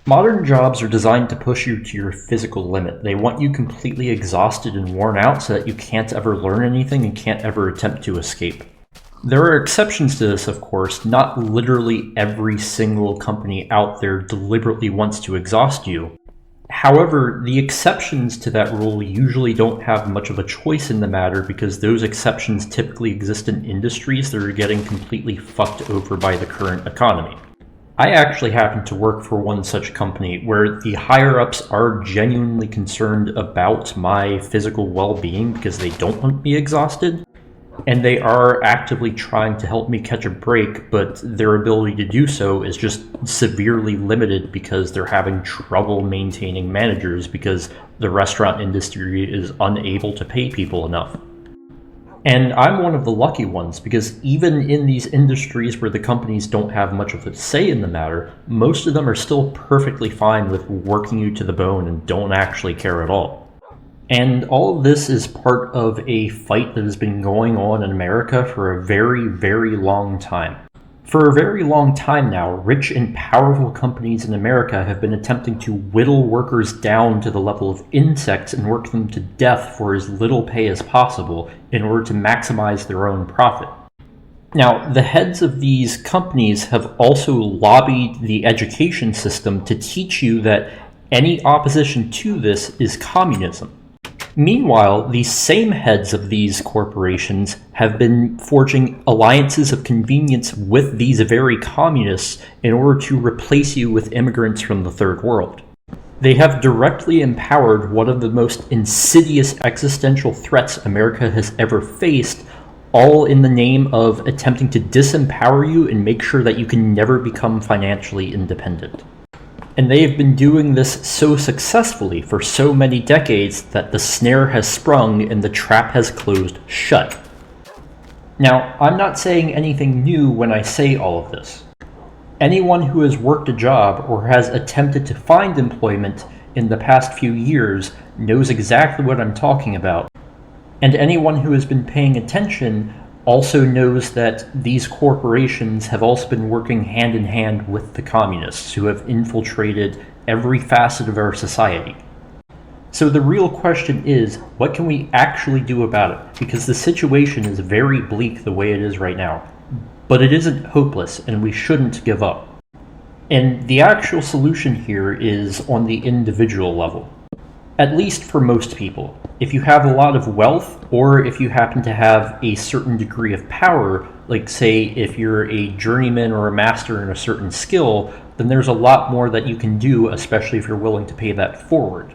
Modern jobs are designed to push you to your physical limit. They want you completely exhausted and worn out so that you can't ever learn anything and can't ever attempt to escape. There are exceptions to this, of course. Not literally every single company out there deliberately wants to exhaust you. However, the exceptions to that rule usually don't have much of a choice in the matter because those exceptions typically exist in industries that are getting completely fucked over by the current economy. I actually happen to work for one such company where the higher-ups are genuinely concerned about my physical well-being because they don't want me exhausted, and they are actively trying to help me catch a break, but their ability to do so is just severely limited because they're having trouble maintaining managers because the restaurant industry is unable to pay people enough. And I'm one of the lucky ones, because even in these industries where the companies don't have much of a say in the matter, most of them are still perfectly fine with working you to the bone and don't actually care at all. And all of this is part of a fight that has been going on in America for a very, very long time. For a very long time now, rich and powerful companies in America have been attempting to whittle workers down to the level of insects and work them to death for as little pay as possible in order to maximize their own profit. Now, the heads of these companies have also lobbied the education system to teach you that any opposition to this is communism. Meanwhile, the same heads of these corporations have been forging alliances of convenience with these very communists in order to replace you with immigrants from the third world. They have directly empowered one of the most insidious existential threats America has ever faced, all in the name of attempting to disempower you and make sure that you can never become financially independent. And they have been doing this so successfully for so many decades that the snare has sprung and the trap has closed shut. Now, I'm not saying anything new when I say all of this. Anyone who has worked a job or has attempted to find employment in the past few years knows exactly what I'm talking about. And anyone who has been paying attention also knows that these corporations have also been working hand in hand with the communists who have infiltrated every facet of our society. So the real question is, what can we actually do about it? Because the situation is very bleak the way it is right now. But it isn't hopeless, and we shouldn't give up. And the actual solution here is on the individual level. At least for most people. If you have a lot of wealth, or if you happen to have a certain degree of power, like say if you're a journeyman or a master in a certain skill, then there's a lot more that you can do, especially if you're willing to pay that forward.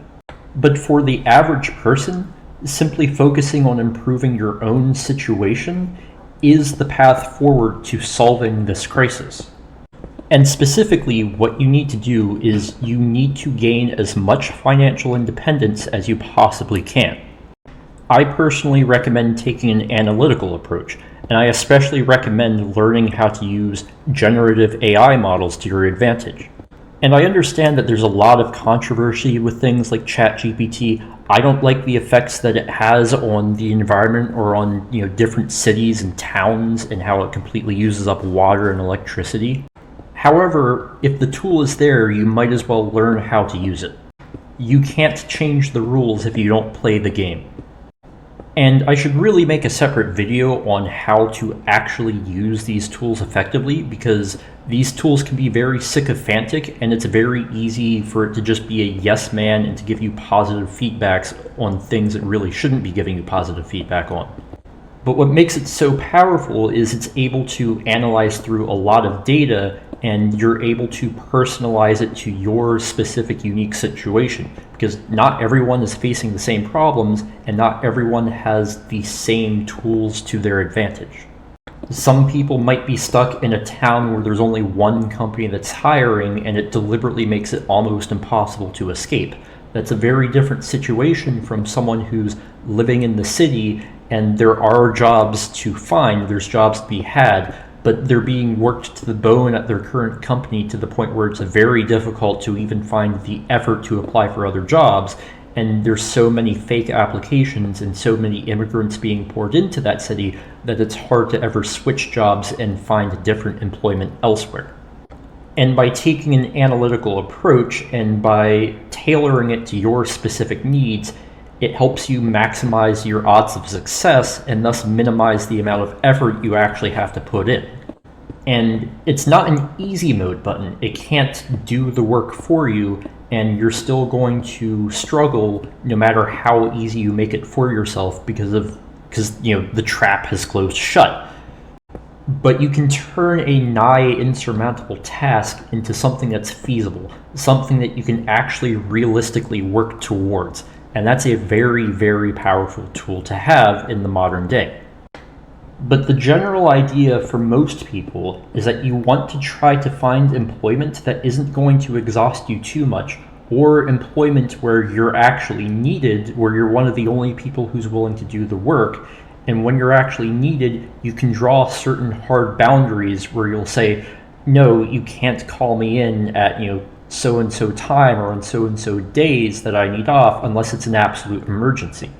But for the average person, simply focusing on improving your own situation is the path forward to solving this crisis. And specifically, what you need to do is you need to gain as much financial independence as you possibly can. I personally recommend taking an analytical approach, and I especially recommend learning how to use generative AI models to your advantage. And I understand that there's a lot of controversy with things like ChatGPT. I don't like the effects that it has on the environment or on different cities and towns and how it completely uses up water and electricity. However, if the tool is there, you might as well learn how to use it. You can't change the rules if you don't play the game. And I should really make a separate video on how to actually use these tools effectively, because these tools can be very sycophantic and it's very easy for it to just be a yes man and to give you positive feedbacks on things it really shouldn't be giving you positive feedback on. But what makes it so powerful is it's able to analyze through a lot of data, and you're able to personalize it to your specific unique situation, because not everyone is facing the same problems and not everyone has the same tools to their advantage. Some people might be stuck in a town where there's only one company that's hiring and it deliberately makes it almost impossible to escape. That's a very different situation from someone who's living in the city and there are jobs to find, there's jobs to be had, but they're being worked to the bone at their current company to the point where it's very difficult to even find the effort to apply for other jobs. And there's so many fake applications and so many immigrants being poured into that city that it's hard to ever switch jobs and find different employment elsewhere. And by taking an analytical approach and by tailoring it to your specific needs, it helps you maximize your odds of success and thus minimize the amount of effort you actually have to put in. And it's not an easy mode button. It can't do the work for you, and you're still going to struggle no matter how easy you make it for yourself because the trap has closed shut. But you can turn a nigh insurmountable task into something that's feasible, something that you can actually realistically work towards. And that's a very, very powerful tool to have in the modern day. But the general idea for most people is that you want to try to find employment that isn't going to exhaust you too much, or employment where you're actually needed, where you're one of the only people who's willing to do the work. And when you're actually needed, you can draw certain hard boundaries where you'll say, no, you can't call me in at, so-and-so time or on so-and-so days that I need off unless it's an absolute emergency.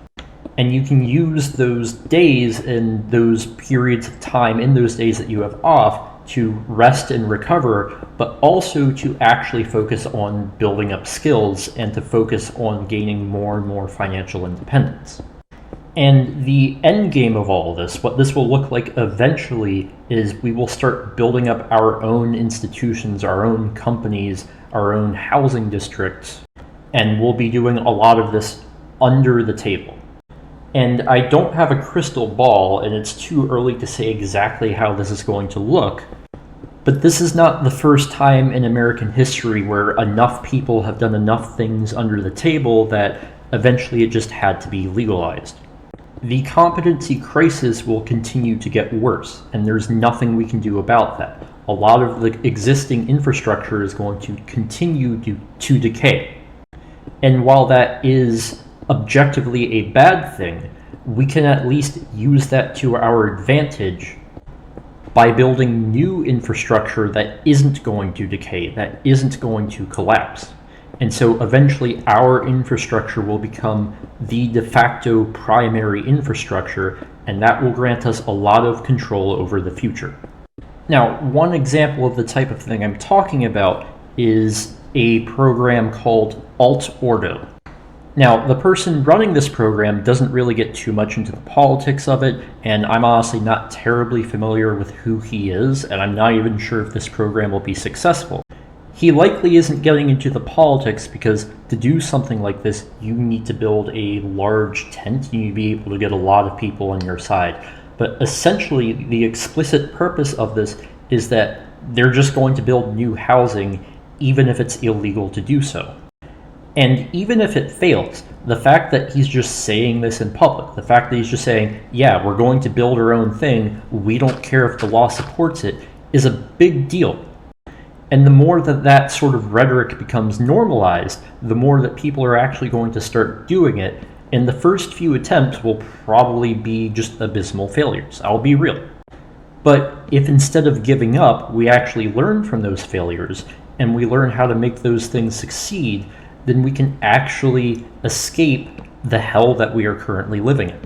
And you can use those days and those periods of time in those days that you have off to rest and recover, but also to actually focus on building up skills and to focus on gaining more and more financial independence. And the end game of all of this, what this will look like eventually, is we will start building up our own institutions, our own companies, our own housing districts, and we'll be doing a lot of this under the table. And I don't have a crystal ball, and it's too early to say exactly how this is going to look, but this is not the first time in American history where enough people have done enough things under the table that eventually it just had to be legalized. The competency crisis will continue to get worse, and there's nothing we can do about that. A lot of the existing infrastructure is going to continue to decay. And while that is objectively a bad thing, we can at least use that to our advantage by building new infrastructure that isn't going to decay, that isn't going to collapse. And so eventually our infrastructure will become the de facto primary infrastructure, and that will grant us a lot of control over the future. Now, one example of the type of thing I'm talking about is a program called Alt-Ordo. Now, the person running this program doesn't really get too much into the politics of it, and I'm honestly not terribly familiar with who he is, and I'm not even sure if this program will be successful. He likely isn't getting into the politics because to do something like this, you need to build a large tent. You need to be able to get a lot of people on your side. But essentially, the explicit purpose of this is that they're just going to build new housing, even if it's illegal to do so. And even if it fails, the fact that he's just saying this in public, the fact that he's just saying, yeah, we're going to build our own thing, we don't care if the law supports it, is a big deal. And the more that sort of rhetoric becomes normalized, the more that people are actually going to start doing it, and the first few attempts will probably be just abysmal failures. I'll be real. But if instead of giving up, we actually learn from those failures, and we learn how to make those things succeed, then we can actually escape the hell that we are currently living in.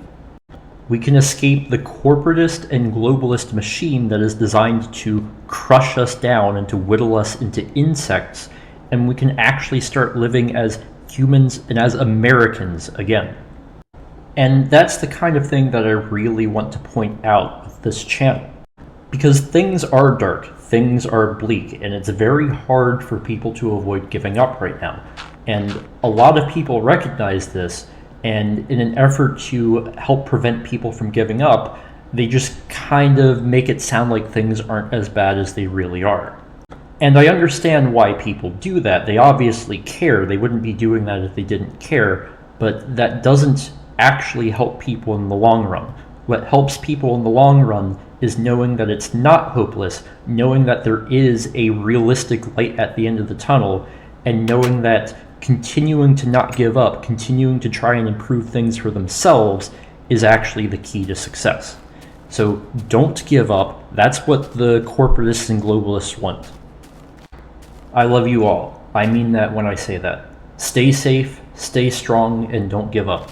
We can escape the corporatist and globalist machine that is designed to crush us down and to whittle us into insects, and we can actually start living as humans and as Americans again. And that's the kind of thing that I really want to point out with this channel. Because things are dark, things are bleak, and it's very hard for people to avoid giving up right now. And a lot of people recognize this, and in an effort to help prevent people from giving up, they just kind of make it sound like things aren't as bad as they really are. And I understand why people do that. They obviously care. They wouldn't be doing that if they didn't care, but that doesn't actually help people in the long run. What helps people in the long run is knowing that it's not hopeless, knowing that there is a realistic light at the end of the tunnel, and knowing that continuing to not give up, continuing to try and improve things for themselves is actually the key to success. So don't give up. That's what the corporatists and globalists want. I love you all. I mean that when I say that. Stay safe, stay strong, and don't give up.